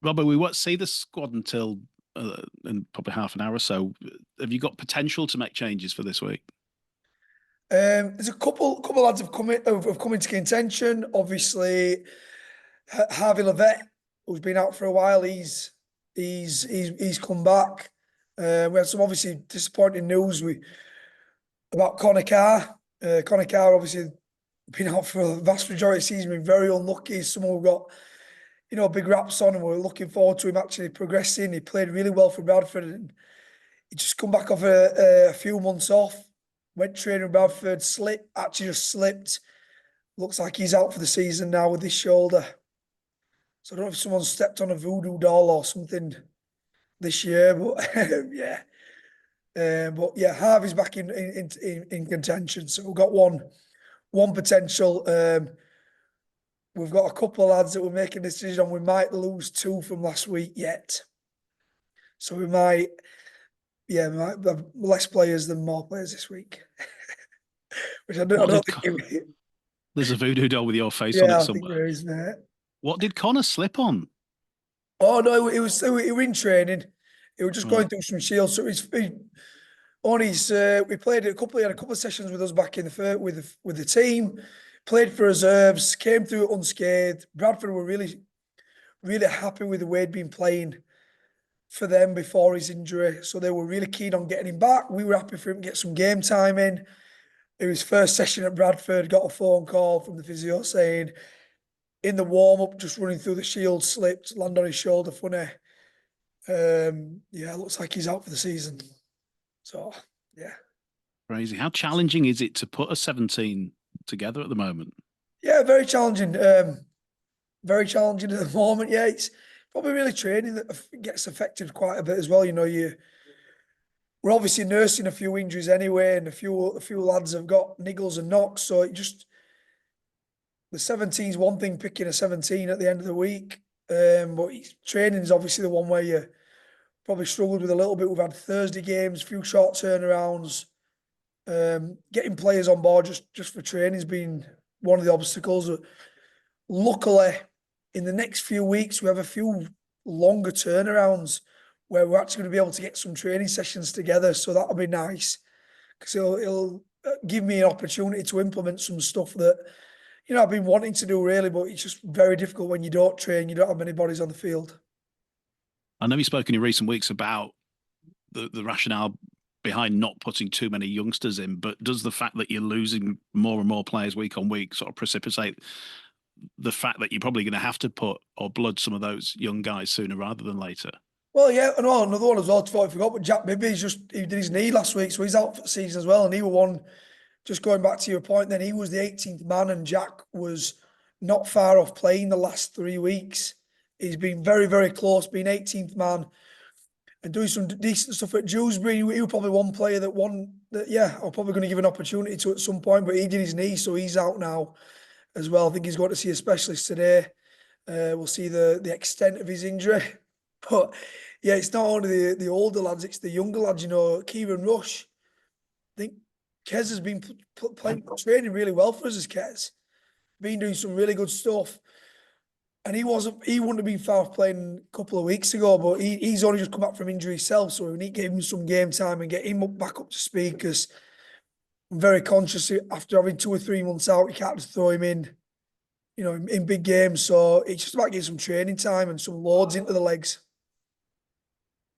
Robbo, we won't see the squad until in probably half an hour or so. Have you got potential to make changes for this week? There's a couple lads have come into contention. Obviously, Harvey Levette, who's been out for a while, he's come back. We had some obviously disappointing news about Connor Carr. Connor Carr obviously been out for the vast majority of the season, been very unlucky. Someone who got big raps on, and we're looking forward to him actually progressing. He played really well for Bradford, and he just come back off a few months off. Went training with Bradford, just slipped. Looks like he's out for the season now with his shoulder. So I don't know if someone stepped on a voodoo doll or something this year, but yeah. But yeah, Harvey's back in contention. So we've got one potential. We've got a couple of lads that we're making a decision on. We might lose two from last week yet. So we might have less players than more players this week. Which I don't think. There's a voodoo doll with your face on it somewhere. I think there is, mate. What did Connor slip on? Oh no, he was in training. He was just going through some shields. So we played he had a couple of sessions with us back in the with the team. Played for reserves, came through it unscathed. Bradford were really, really happy with the way he'd been playing for them before his injury. So they were really keen on getting him back. We were happy for him to get some game time in. His first session at Bradford, got a phone call from the physio saying, in the warm-up, just running through the shield, slipped, landed on his shoulder funny. Looks like he's out for the season. So, yeah. Crazy. How challenging is it to put a 17 together at the moment? Yeah, very challenging. Very challenging at the moment. Yeah, it's probably really training that gets affected quite a bit as well. We're obviously nursing a few injuries anyway, and a few lads have got niggles and knocks. So the 17 is one thing, picking a 17 at the end of the week. But training is obviously the one where you probably struggled with a little bit. We've had Thursday games, a few short turnarounds. Getting players on board just for training has been one of the obstacles. Luckily, in the next few weeks, we have a few longer turnarounds where we're actually going to be able to get some training sessions together. So that'll be nice because it'll give me an opportunity to implement some stuff that, I've been wanting to do really, but it's just very difficult when you don't train, you don't have many bodies on the field. I know you've spoken in recent weeks about the rationale behind not putting too many youngsters in, but does the fact that you're losing more and more players week on week sort of precipitate the fact that you're probably going to have to put or blood some of those young guys sooner rather than later? Well, yeah, and another one as well, I forgot, but Jack Bibby, he did his knee last week, so he's out for the season as well, and he were one, just going back to your point then, he was the 18th man, and Jack was not far off playing the last 3 weeks. He's been very, very close, being 18th man, and doing some decent stuff at Dewsbury. He was probably one player that I'm probably going to give an opportunity to at some point, but he did his knee, so he's out now as well. I think he's going to see a specialist today. We'll see the extent of his injury. But yeah, it's not only the older lads, it's the younger lads, Kieran Rush. I think Kez has been training really well for us as Kez. Been doing some really good stuff. And he wouldn't have been far off playing a couple of weeks ago, but he's only just come back from injury himself, so we need to give him some game time and get him back up to speed, because I'm very conscious after having 2 or 3 months out, you can't just throw him in, in big games. So it's just about getting some training time and some loads into the legs.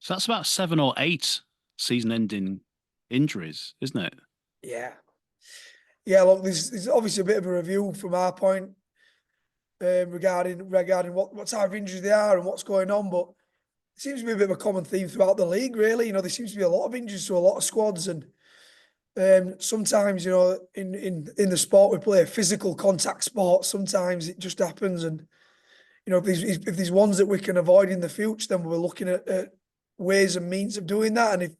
So that's about 7 or 8 season-ending injuries, isn't it? Yeah. Yeah, look, there's obviously a bit of a review from our point regarding what type of injuries they are and what's going on, but it seems to be a bit of a common theme throughout the league, really. There seems to be a lot of injuries to a lot of squads, and sometimes, in the sport we play, a physical contact sport, sometimes it just happens, and if there's ones that we can avoid in the future, then we're looking at ways and means of doing that. And if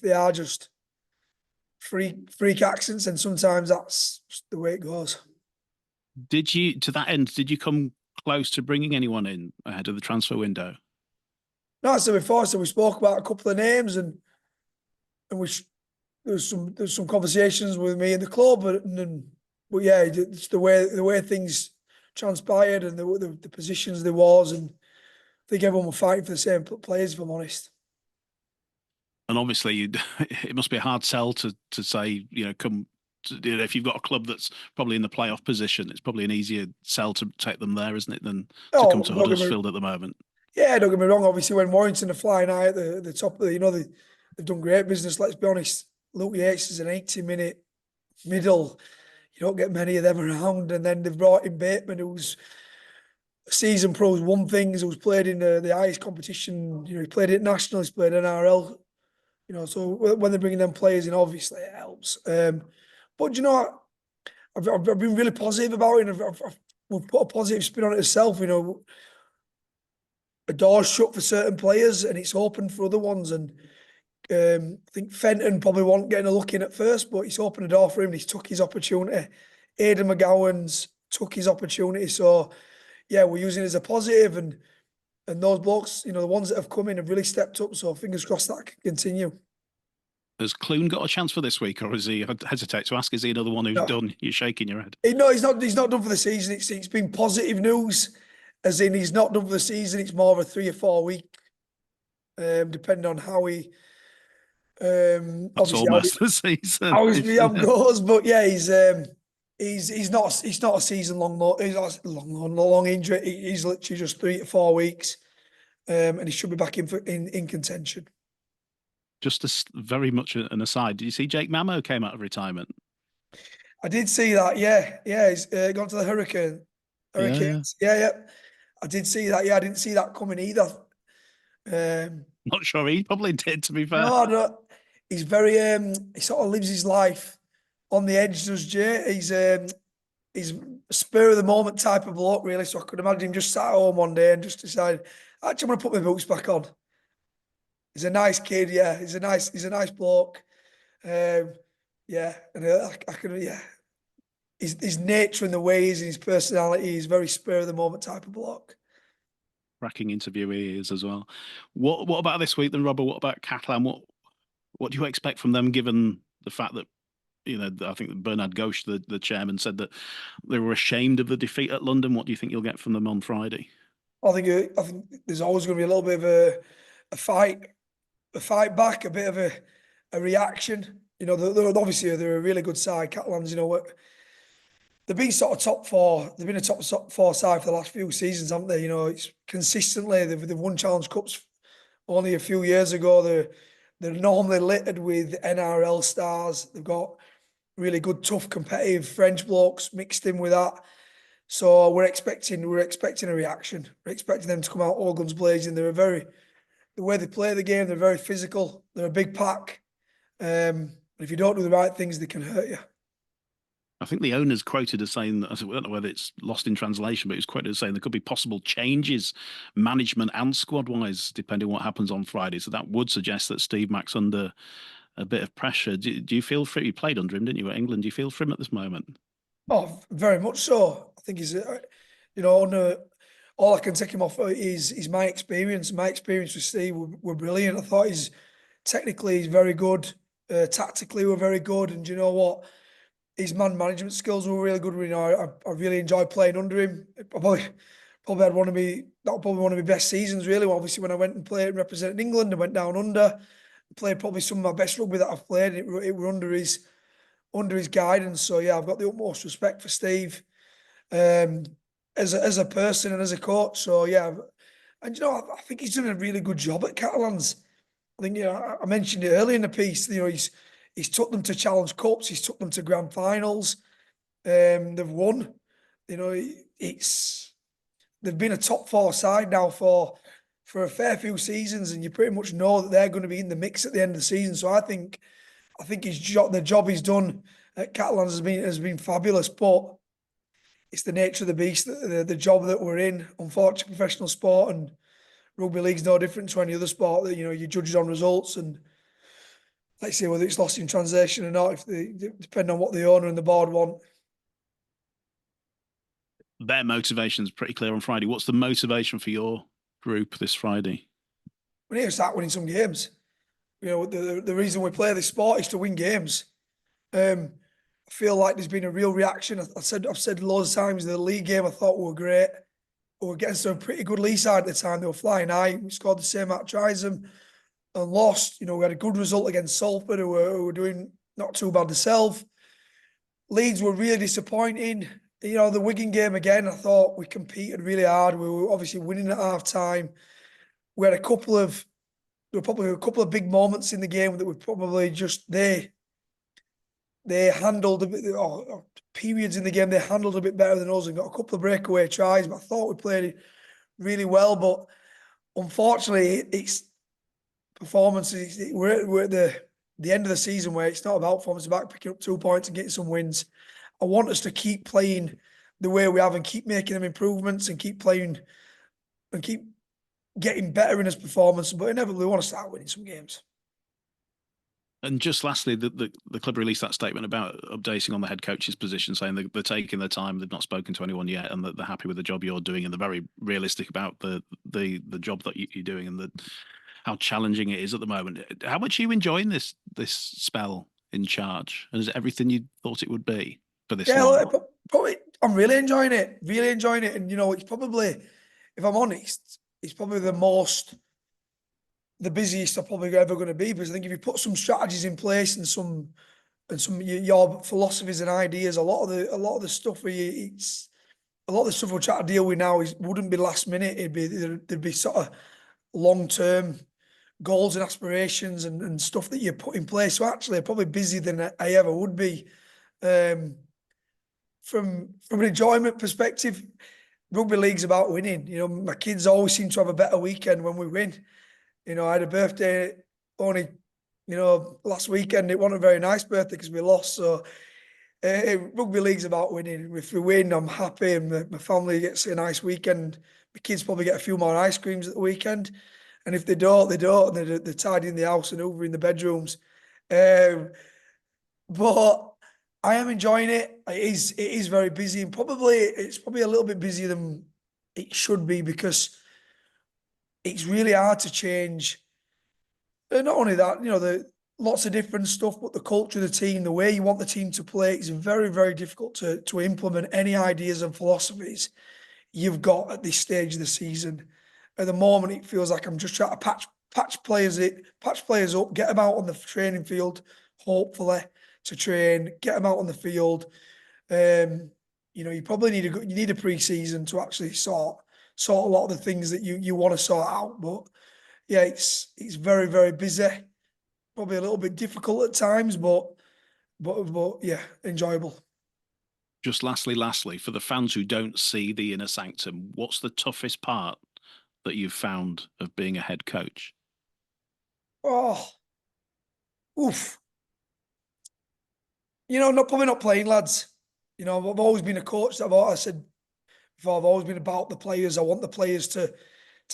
they are just freak accidents, and sometimes that's just the way it goes. To that end, did you come close to bringing anyone in ahead of the transfer window? No, I said before, so we spoke about a couple of names, and there's some conversations with me in the club, but yeah, it's the way things transpired and the positions there was, and I think everyone was fighting for the same players, if I'm honest. And obviously, it must be a hard sell to say, come. If you've got a club that's probably in the playoff position, it's probably an easier sell to take them there, isn't it, than to come Oh, to Huddersfield at the moment. Yeah, don't get me wrong. Obviously, when Warrington are flying high at the top of they've done great business. Let's be honest. Luke Yates is an 80-minute middle. You don't get many of them around. And then they've brought in Bateman, who's season pros, won things, who's played in the highest competition. He played international, he's played NRL. So when they're bringing them players in, obviously it helps. But I've been really positive about it. And we've put a positive spin on it itself. A door's shut for certain players and it's open for other ones. And I think Fenton probably wasn't getting a look in at first, but he's opened a door for him. He's took his opportunity. Aidan McGowan's took his opportunity. So yeah, we're using it as a positive, and those blokes, the ones that have come in have really stepped up. So fingers crossed that can continue. Has Clune got a chance for this week, or is he? I hesitate to ask. Is he another one who's done? You're shaking your head. No, he's not. He's not done for the season. It's been positive news, as in he's not done for the season. It's more of a 3 or 4 week, depending on how he. That's almost the season. How his rehab goes, but yeah, he's not a season long. He's not a long injury. He's literally just 3 to 4 weeks, and he should be back in contention. Just very much an aside. Did you see Jake Mamo came out of retirement? I did see that. Yeah. He's gone to the Hurricanes. Yeah. I did see that. Yeah, I didn't see that coming either. Not sure he probably did, to be fair. No. He's very. He sort of lives his life on the edge. Does Jay? He's a spur of the moment type of bloke, really. So I could imagine him just sat at home one day and just decided, actually, I'm going to put my boots back on. He's a nice kid. Yeah, he's a nice bloke. Yeah, and I can. Yeah, his nature and the way he is and his personality is very spur of the moment type of bloke. Cracking interview he is as well. What about this week then, Robert? What about Catalan? What do you expect from them, given the fact that I think that Bernard Gauche, the chairman, said that they were ashamed of the defeat at London? What do you think you'll get from them on Friday? I think there's always going to be a little bit of a fight back, a bit of a reaction. Obviously they're a really good side, Catalans. They've been sort of top four. They've been a top four side for the last few seasons, haven't they? It's consistently they've won Challenge Cups. Only a few years ago, they're normally littered with NRL stars. They've got really good, tough, competitive French blokes mixed in with that. So we're expecting a reaction. We're expecting them to come out all guns blazing. The way they play the game, they're very physical. They're a big pack. If you don't do the right things, they can hurt you. I think the owner's quoted as saying that, I don't know whether it's lost in translation, but he's quoted as saying there could be possible changes, management and squad-wise, depending on what happens on Friday. So that would suggest that Steve Mack's under a bit of pressure. Do you feel for him? You played under him, didn't you, at England? Do you feel for him at this moment? Oh, very much so. I think he's, all I can take him off is my experience. My experience with Steve were brilliant. I thought he's very good. Tactically, we're very good. And you know what? His man management skills were really good. I really enjoyed playing under him. Probably had one of my best seasons, really. Obviously, when I went and played and represented England, I went down under, played probably some of my best rugby that I've played. It were under his guidance. So yeah, I've got the utmost respect for Steve, as a person and as a coach. So yeah, and I think he's done a really good job at Catalans. I think I mentioned it earlier in the piece. He's took them to Challenge Cups. He's took them to grand finals. They've won. They've been a top four side now for a fair few seasons, and you pretty much know that they're going to be in the mix at the end of the season. So I think the job he's done at Catalans has been fabulous. But it's the nature of the beast, the job that we're in. Unfortunately, professional sport and rugby league's no different to any other sport. That you judge it on results, and like I say, whether it's lost in translation or not, if depending on what the owner and the board want. Their motivation is pretty clear on Friday. What's the motivation for your group this Friday? We need to start winning some games. The reason we play this sport is to win games. I feel like there's been a real reaction. I've said loads of times in the league game, I thought we were great. We were getting some pretty good lead side at the time. They were flying high. We scored the same amount of tries and lost. You know, we had a good result against Salford, who were doing not too bad themselves. Leeds were really disappointing. You know, the Wigan game again, I thought we competed really hard. We were obviously winning at half time. We had there were probably a couple of big moments in the game that we probably just they handled a bit, or periods in the game they handled a bit better than us and got a couple of breakaway tries. But I thought we played it really well. But unfortunately, it's performances. We're at the end of the season where it's not about performance, it's about picking up 2 points and getting some wins. I want us to keep playing the way we have and keep making them improvements and keep playing and keep getting better in his performance. But inevitably, we want to start winning some games. And just lastly, the club released that statement about updating on the head coach's position, saying they're taking their time, they've not spoken to anyone yet, and that they're happy with the job you're doing, and they're very realistic about the job that you're doing and how challenging it is at the moment. How much are you enjoying this spell in charge? And is it everything you thought it would be for this long? Probably. I'm really enjoying it. Really enjoying it. And you know, it's probably, if I'm honest, it's probably the busiest I'm probably ever going to be, because I think if you put some strategies in place and some your philosophies and ideas, a lot of the stuff it's a lot of the stuff we're trying to deal with now wouldn't be last minute. There'd be sort of long-term goals and aspirations and stuff that you put in place. So actually, I'm probably busier than I ever would be. From an enjoyment perspective, rugby league's about winning. You know, my kids always seem to have a better weekend when we win. You know, I had a birthday only, you know, last weekend. It wasn't a very nice birthday because we lost. So rugby league's about winning. If we win, I'm happy, and my family gets a nice weekend. My kids probably get a few more ice creams at the weekend, and if they don't, they don't. And they're tidying the house and over in the bedrooms. But I am enjoying it. It is very busy, and it's probably a little bit busier than it should be, because it's really hard to change. And not only that, you know, the lots of different stuff, but the culture of the team, the way you want the team to play, is very, very difficult to implement any ideas and philosophies you've got at this stage of the season. At the moment, it feels like I'm just trying to patch players up, get them out on the training field, hopefully to train, get them out on the field. You know, you probably need a pre-season to actually sort a lot of the things that you want to sort out. But yeah, it's very, very busy. Probably a little bit difficult at times, but yeah, enjoyable. Just lastly, for the fans who don't see the inner sanctum, what's the toughest part that you've found of being a head coach? Oh, oof. You know, probably not playing, lads. You know, I've always been a coach. I said before, I've always been about the players. I want the players to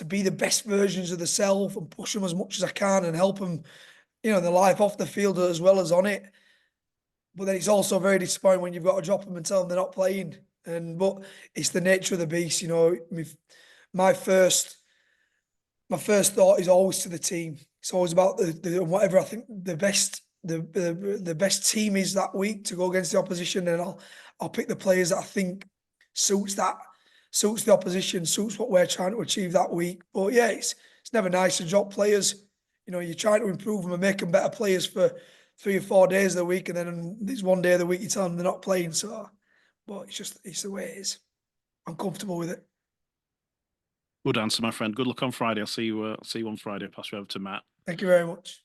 be the best versions of themselves and push them as much as I can and help them, you know, their life off the field as well as on it. But then it's also very disappointing when you've got to drop them and tell them they're not playing. But it's the nature of the beast, you know. My first thought is always to the team. It's always about the whatever I think the best team is that week to go against the opposition, and I'll pick the players that I think suits the opposition, suits what we're trying to achieve that week. But yeah, it's never nice to drop players. You know, you're trying to improve them and make them better players for 3 or 4 days of the week, and then there's one day of the week you tell them they're not playing. So, but it's the way it is. I'm comfortable with it. Good answer, my friend. Good luck on Friday. I'll see you on Friday. I'll pass you over to Matt. Thank you very much.